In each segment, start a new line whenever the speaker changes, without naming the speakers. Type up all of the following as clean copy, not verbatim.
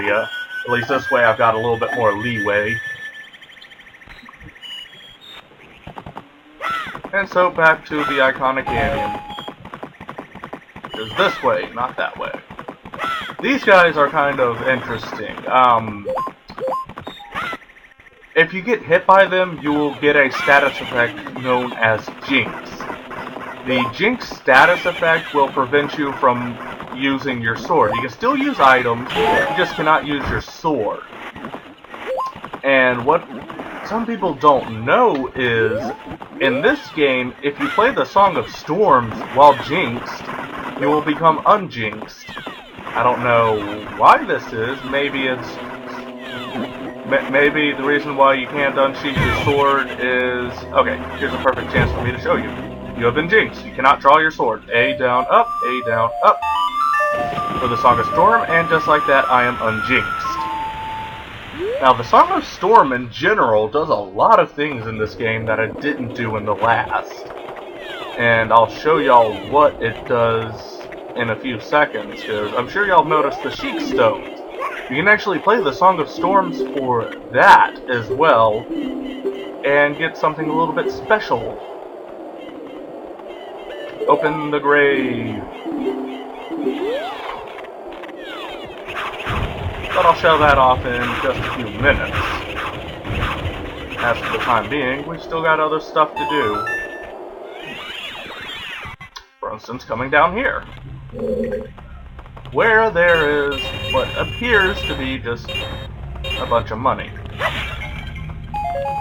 area. At least this way I've got a little bit more leeway. And so back to the iconic canyon. Is this way, not that way. These guys are kind of interesting. If you get hit by them, you will get a status effect known as Jinx. The Jinx status effect will prevent you from using your sword. You can still use items, you just cannot use your sword. And what some people don't know is, in this game, if you play the Song of Storms while jinxed, you will become unjinxed. I don't know why this is. Maybe the reason why you can't unsheath your sword is... Okay, here's a perfect chance for me to show you. You have been jinxed. You cannot draw your sword. A down, up, A down, up. For the Song of Storm, and just like that, I am unjinxed. Now, the Song of Storm in general does a lot of things in this game that I didn't do in the last. And I'll show y'all what it does in a few seconds, because I'm sure y'all noticed the Sheik Stones. You can actually play the Song of Storms for that as well, and get something a little bit special. Open the grave. But I'll show that off in just a few minutes. As for the time being, we've still got other stuff to do. For instance, coming down here, where there is what appears to be just a bunch of money.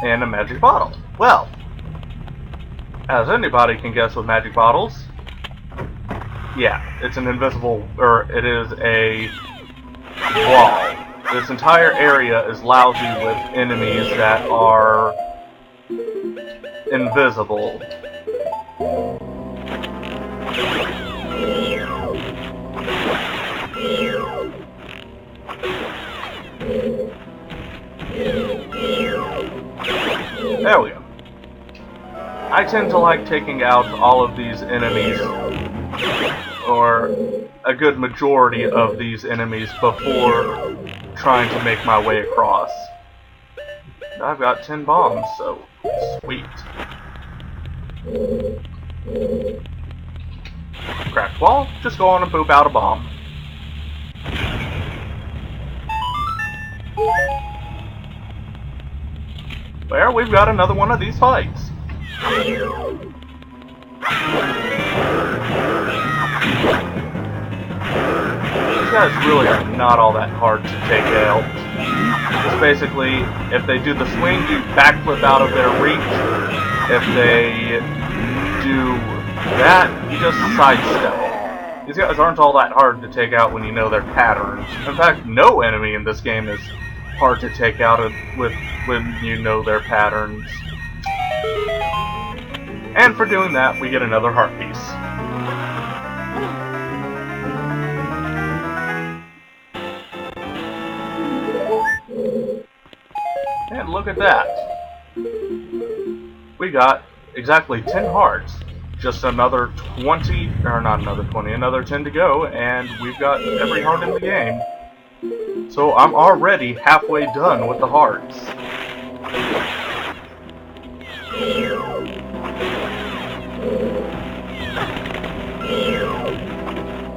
And a magic bottle. Well, as anybody can guess with magic bottles, yeah, it's an invisible, or it is a wall. This entire area is lousy with enemies that are invisible. There we go. I tend to like taking out all of these enemies, or a good majority of these enemies, before trying to make my way across. I've got 10 bombs, so sweet. Cracked wall, just go on and poop out a bomb. There, we've got another one of these fights. These guys really are not all that hard to take out. Just basically, if they do the swing, you backflip out of their reach. If they do that, you just sidestep. These guys aren't all that hard to take out when you know their patterns. In fact, no enemy in this game is hard to take out when you know their patterns. And for doing that, we get another heart piece. And look at that. We got exactly 10 hearts. Just another 20, or not another 20, another 10 to go, and we've got every heart in the game. So I'm already halfway done with the hearts.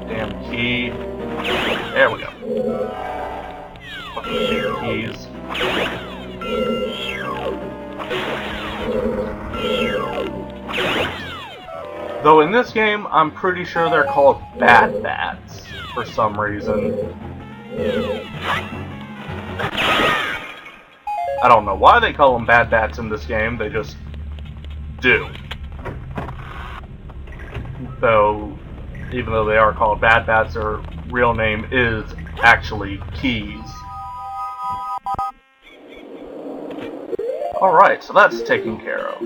Damn key. There we go. Fucking keys. Though in this game, I'm pretty sure they're called bad bats for some reason. I don't know why they call them bad bats in this game, they just do. Though, even though they are called bad bats, their real name is actually keys. Alright, so that's taken care of.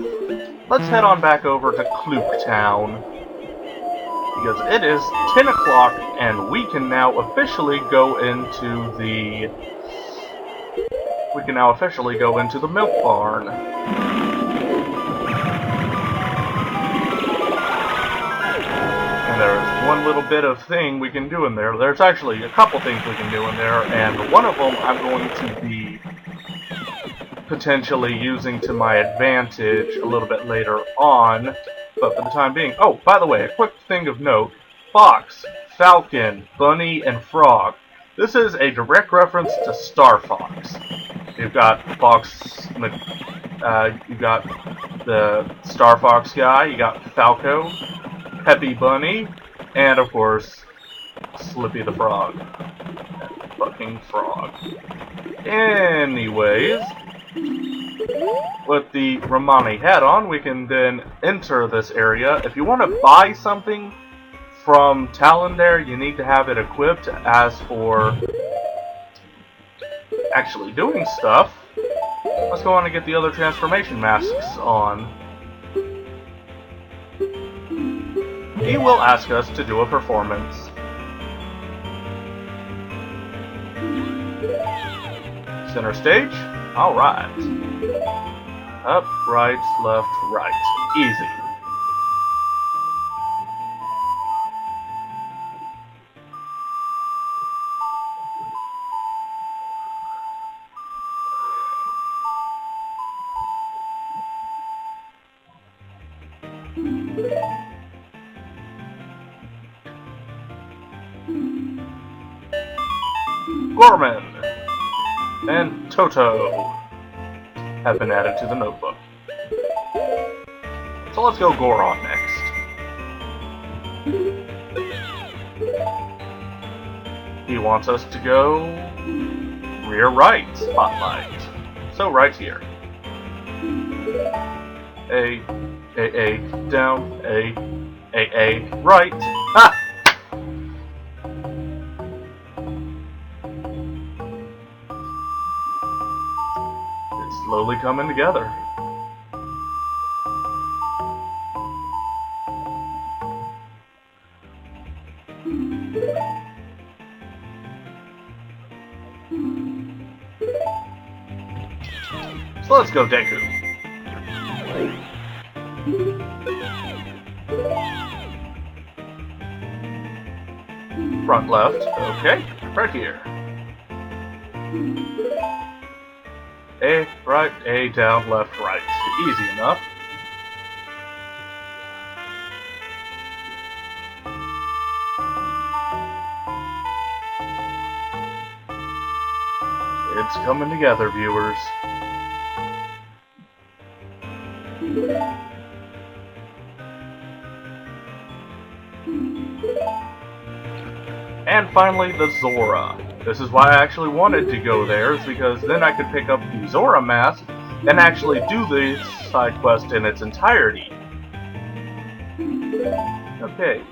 Let's head on back over to Klook Town, because it is 10 o'clock and we can now officially go into the milk barn. And there's one little bit of thing we can do in there. There's actually a couple things we can do in there, and one of them I'm going to be potentially using to my advantage a little bit later on, but for the time being... Oh, by the way, a quick thing of note. Fox, Falcon, Bunny, and Frog. This is a direct reference to Star Fox. You've got Fox... you've got the Star Fox guy, you got Falco, Peppy Bunny, and of course, Slippy the Frog. That fucking frog. Anyways, with the Romani hat on, we can then enter this area. If you want to buy something from Talon you need to have it equipped. As for actually doing stuff, let's go on and get the other transformation masks on. He will ask us to do a performance. Center stage? Alright. Up, right, left, right. Easy. Gorman and Toto have been added to the notebook. So let's go Goron next. He wants us to go rear right spotlight. So right here. A, down, A, right. Ah! Slowly coming together. So let's go Deku. Front left, okay, right here. A, right, A, down, left, right. Easy enough. It's coming together, viewers. And finally, the Zora. This is why I actually wanted to go there, is because then I could pick up the Zora mask and actually do the side quest in its entirety. Okay.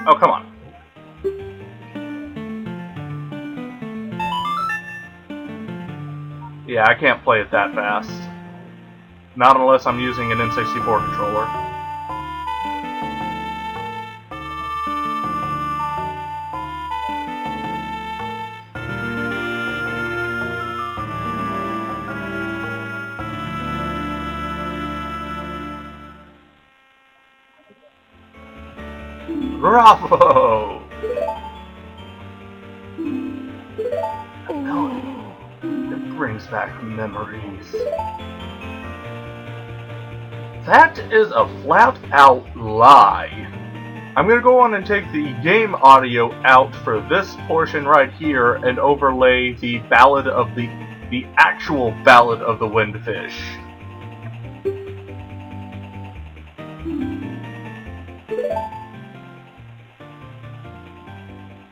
Oh, come on. Yeah, I can't play it that fast. Not unless I'm using an N64 controller. Bravo! A melody that brings back memories. That is a flat-out lie. I'm gonna go on and take the game audio out for this portion right here and overlay the Ballad of the actual Ballad of the Windfish.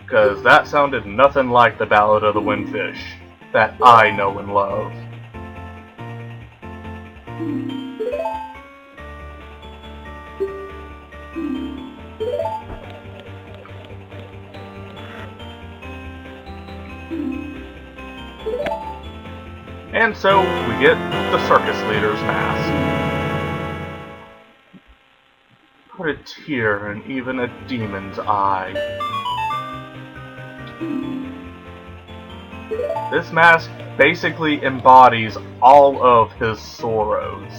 Because that sounded nothing like the Ballad of the Windfish that I know and love. And so we get the circus leader's mask. Put a tear in even a demon's eye. This mask basically embodies all of his sorrows.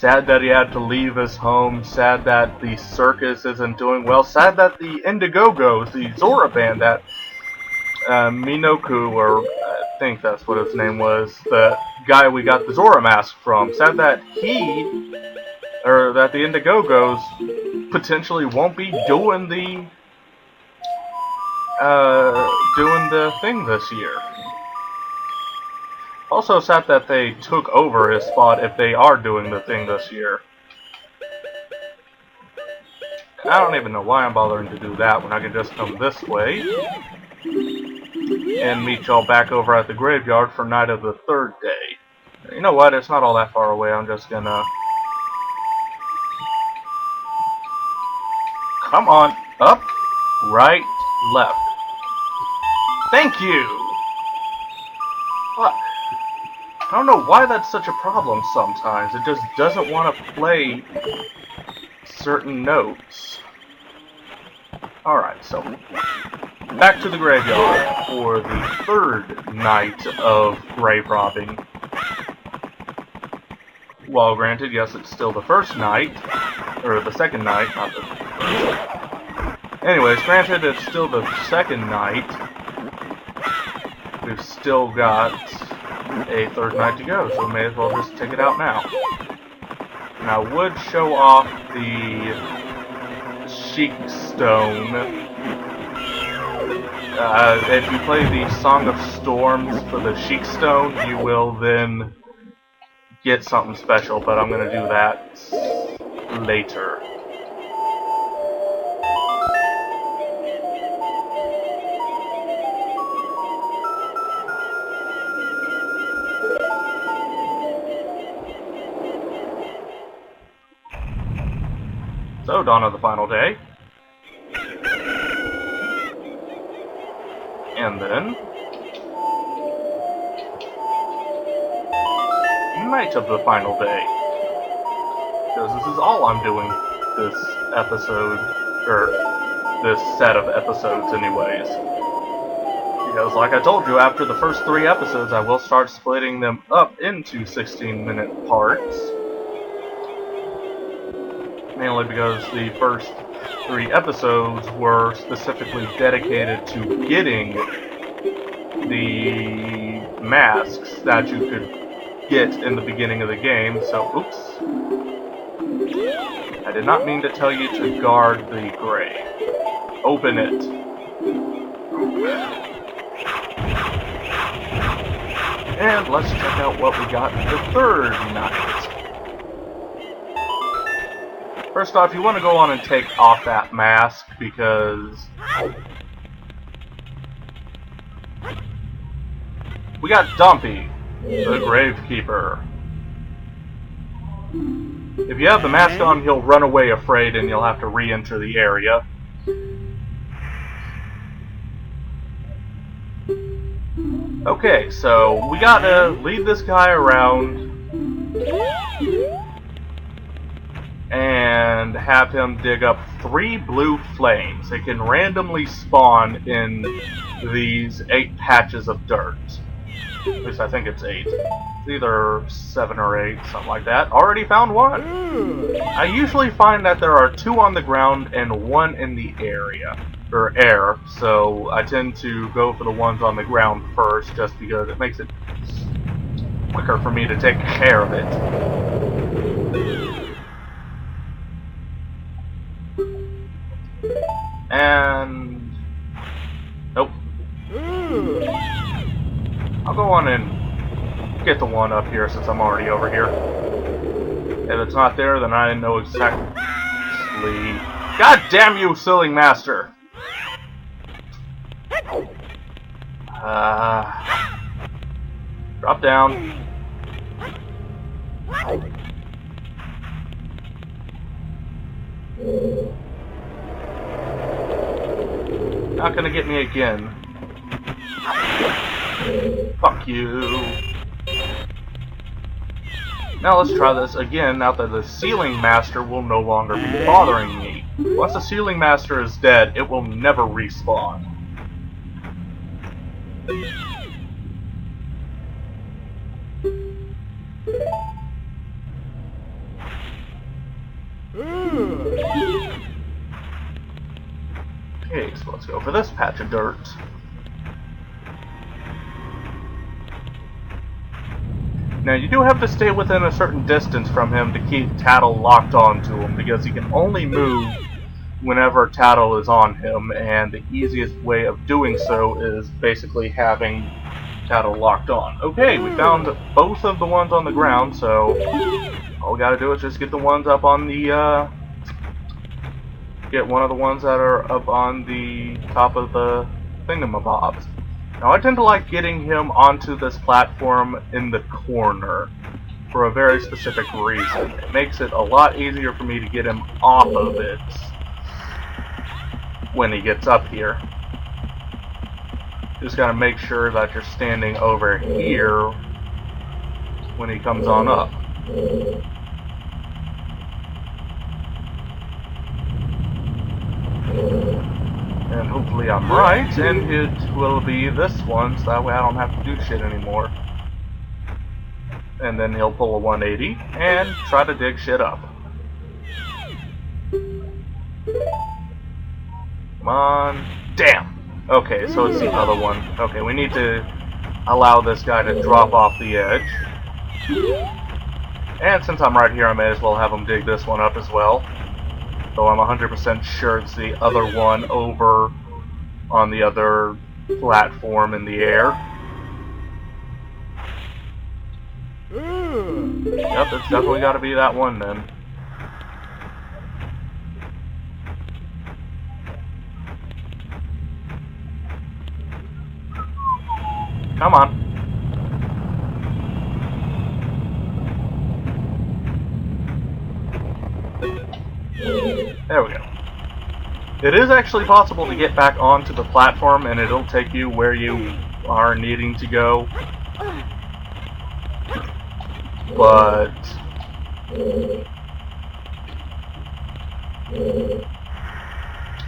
Sad that he had to leave his home, sad that the circus isn't doing well, sad that the Indiegogos, the Zora band that Minoku, or I think that's what his name was, the guy we got the Zora mask from, sad that that the Indiegogos potentially won't be doing the thing this year. Also sad that they took over his spot if they are doing the thing this year. I don't even know why I'm bothering to do that when I can just come this way and meet y'all back over at the graveyard for night of the third day. You know what? It's not all that far away. I'm just gonna... Come on. Up, right, left. Thank you! What? I don't know why that's such a problem sometimes. It just doesn't want to play certain notes. Alright, so back to the graveyard for the third night of grave robbing. While granted, yes, it's still the first night, or the second night, not the first. Anyways, granted, it's still the second night. We've still got a third night to go, so we may as well just take it out now. And I would show off the Sheik Stone. If you play the Song of Storms for the Sheik Stone, you will then get something special, but I'm going to do that later. So, dawn of the final day. And then... night of the final day. Because this is all I'm doing this episode, or this set of episodes anyways. Because like I told you, after the first 3 episodes, I will start splitting them up into 16-minute parts. Mainly because the first 3 episodes were specifically dedicated to getting the masks that you could get in the beginning of the game, so oops. I did not mean to tell you to guard the grave. Open it. And let's check out what we got the third night. First off, you want to go on and take off that mask because we got Dumpy, the Gravekeeper. If you have the mask on, he'll run away afraid and you'll have to re-enter the area. Okay, so we gotta lead this guy around and have him dig up 3 blue flames. They can randomly spawn in these 8 patches of dirt. At least I think it's 8. It's either 7 or 8, something like that. Already found 1! I usually find that there are 2 on the ground and 1 in the area, or air, so I tend to go for the ones on the ground first, just because it makes it quicker for me to take care of it. And... nope. I'll go on and get the one up here since I'm already over here. If it's not there, then I know exactly... God damn you, Sealing Master! Drop down. Not gonna get me again. Fuck you. Now let's try this again now that the Sealing Master will no longer be bothering me. Once the Sealing Master is dead, it will never respawn. let's go for this patch of dirt. Now, you do have to stay within a certain distance from him to keep Tattle locked onto him, because he can only move whenever Tattle is on him, and the easiest way of doing so is basically having Tattle locked on. Okay, we found both of the ones on the ground, so all we gotta do is just get the ones up on the, get one of the ones that are up on the top of the thingamabobs. Now, I tend to like getting him onto this platform in the corner for a very specific reason. It makes it a lot easier for me to get him off of it when he gets up here. Just gotta make sure that you're standing over here when he comes on up. And hopefully I'm right, and it will be this one, so that way I don't have to do shit anymore. And then he'll pull a 180 and try to dig shit up. Come on. Damn! Okay, so it's the other one. Okay, we need to allow this guy to drop off the edge. And since I'm right here, I may as well have him dig this one up as well. Though I'm 100% sure it's the other one over on the other platform in the air. Yep, it's definitely got to be that one then. Come on. There we go. It is actually possible to get back onto the platform, and it'll take you where you are needing to go. But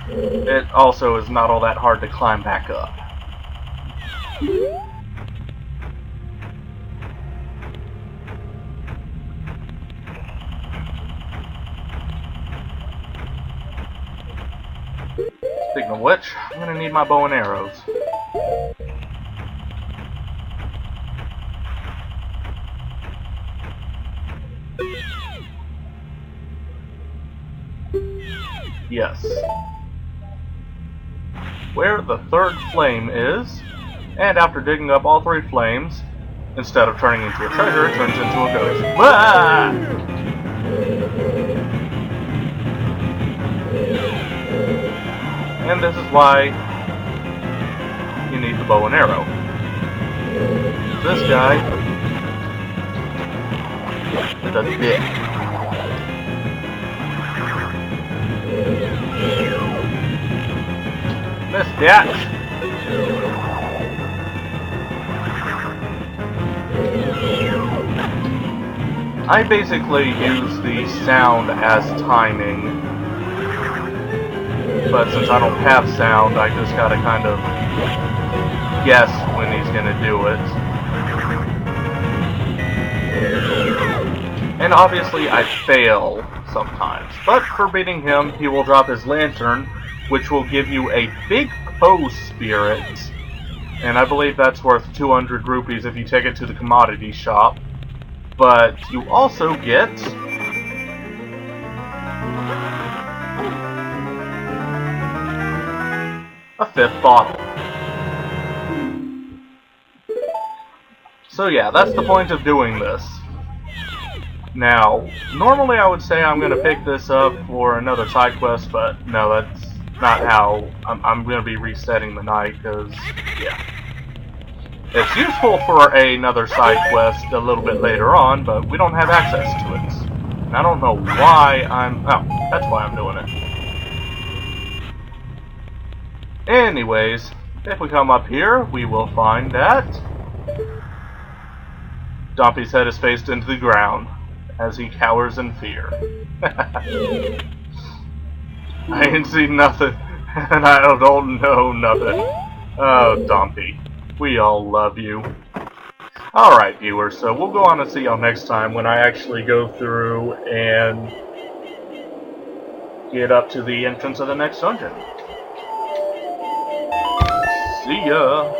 it also is not all that hard to climb back up. Speaking of which, I'm gonna need my bow and arrows. Yes. Where the third flame is, and after digging up all three flames, instead of turning into a treasure, it turns into a ghost. Ah! And this is why you need the bow and arrow. This guy is a dick. Miss bitch! I basically use the sound as timing. But since I don't have sound, I just gotta kind of guess when he's gonna do it. And obviously I fail sometimes. But for beating him, he will drop his lantern, which will give you a big Poe spirit. And I believe that's worth 200 rupees if you take it to the commodity shop. But you also get a 5th bottle. So yeah, that's the point of doing this. Now, normally I would say I'm going to pick this up for another side quest, but no, that's not how I'm going to be resetting the night, because, yeah. It's useful for another side quest a little bit later on, but we don't have access to it. And I don't know why oh, that's why I'm doing it. Anyways, if we come up here, we will find that Dompy's head is faced into the ground as he cowers in fear. I ain't seen nothing, and I don't know nothing. Oh, Dompy, we all love you. Alright, viewers, so we'll go on and see y'all next time when I actually go through and get up to the entrance of the next dungeon. See ya.